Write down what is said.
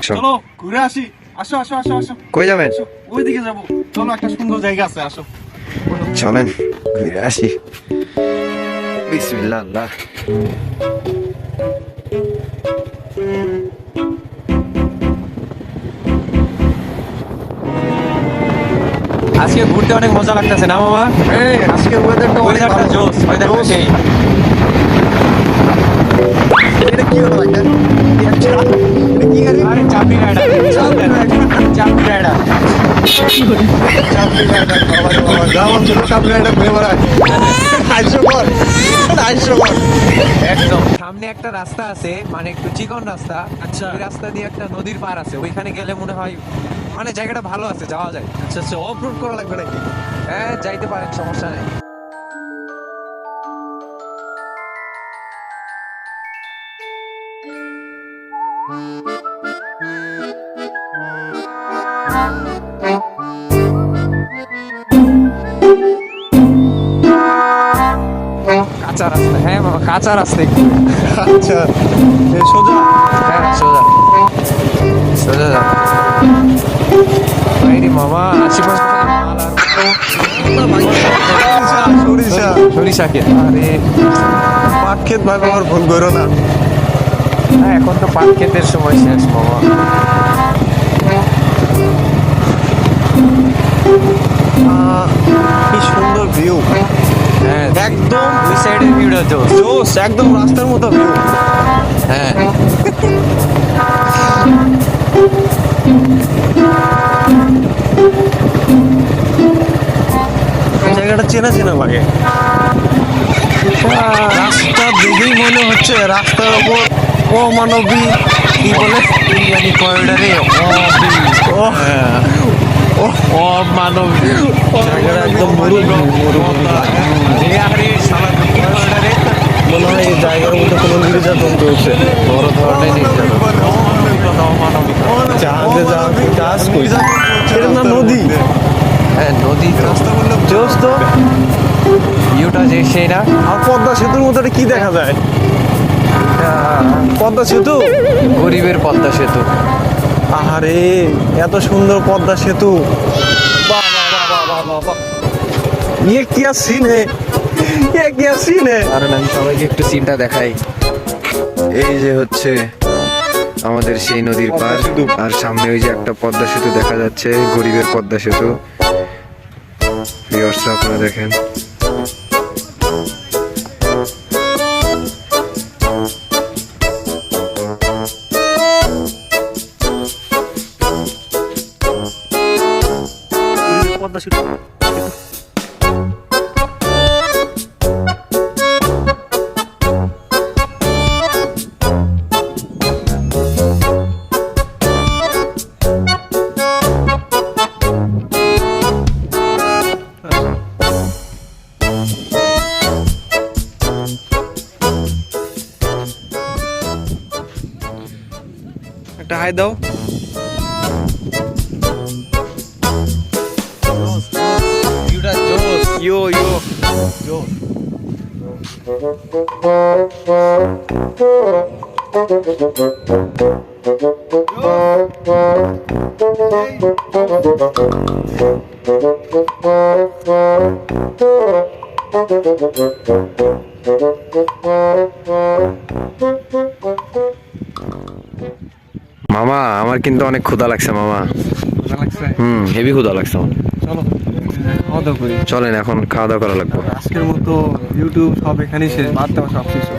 আসো চলো ঘুরে আসি। আসো আসো আসো আসো। কই যাবেন? ওইদিকে যাবো। চলো, একটা সুন্দর জায়গা আছে, আসো। চলেন ঘুরে আসি। বিসমিল্লাহ আল্লাহ। আজকে ঘুরতে অনেক মজা লাগতেছে না মামা? আজকে ওয়েদারটা জোস, ওয়েদারটা সেই। এটা কি হলো এটা? এটা কি গাড়ি? আরে চাপি রাইডার, চাপি রাইডার। একদম সামনে একটা রাস্তা আছে, মানে একটু চিকন রাস্তা। আচ্ছা। ওই রাস্তা দিয়ে একটা নদীর পার আছে, ওইখানে গেলে মনে হয় মানে জায়গাটা ভালো আছে, যাওয়া যায়। আচ্ছা আচ্ছা, অফ রোড করা লাগবে নাকি? হ্যাঁ যাইতে পারেন, সমস্যা নেই। কাঁচা রাস্তা, হ্যাঁ মামা কাঁচা রাস্তা একটু। আচ্ছা, সোজা। হ্যাঁ সোজা সোজা যাও। বাইরে মামা আশেপাশে মাল আর সরিষা। সরিষা ক্ষেত। আরে পাট ক্ষেত ভাই, বাবার ভুল করো না। হ্যাঁ এখন তো পাট ক্ষেতের সময় শেষ মামা। কি সুন্দর ভিউ, হ্যাঁ একদম দুই সাইডের ভিউটা জোস। জোস, একদম রাস্তার মতো ভিউ। হ্যাঁ জায়গাটা চেনা চেনা লাগে। রাস্তা দেখেই মনে হচ্ছে রাস্তার ওপর অমানবী, কি বলে, ইন্ডিয়ানি করিডোরে অমানবিক জায়গাটা একদম মরুভূমি। মনে হয় এই জায়গার মধ্যে কোনো নির্যাতন চলছে। বড় ধরনের নির্যাতন, অমানবিক। জাহাজে জাহাজ কই? এটা না নদী। হ্যাঁ নদী তো রাস্তা বললে জোস তো। ভিউটা যে সেই না। আর পদ্মা সেতুর মধ্যে এটা কি দেখা যায়? পদ্মা সেতু। গরিবের পদ্মা সেতু। আরে এত সুন্দর পদ্মা সেতু, বাহ বাহ বাহ বাহ বাহ বাহ বাহ। ये क्या सीन है, ये क्या सीन है। কারণ আমি সবাইকে একটু সিনটা দেখাই। এই যে হচ্ছে আমাদের সেই নদীর পার, আর সামনে ওই যে একটা পদ্মা সেতু দেখা যাচ্ছে, গরিবের পদ্মা সেতু। ভিউয়ার্সরা আপনারা দেখেন। পদ্মা সেতু। একটা হাই দাও। ভিউটা জোস। ইয়ো ইয়ো। মামা আমার কিন্তু অনেক ক্ষুধা লাগছে মামা। হেভি ক্ষুধা লাগছে আমার। চলো খাওয়া দাওয়া করি। চলেন এখন খাওয়া দাওয়া করা লাগবে। আজকের মতো ইউটিউব সব এখানেই শেষ, বাদ দেওয়া সব কিছু।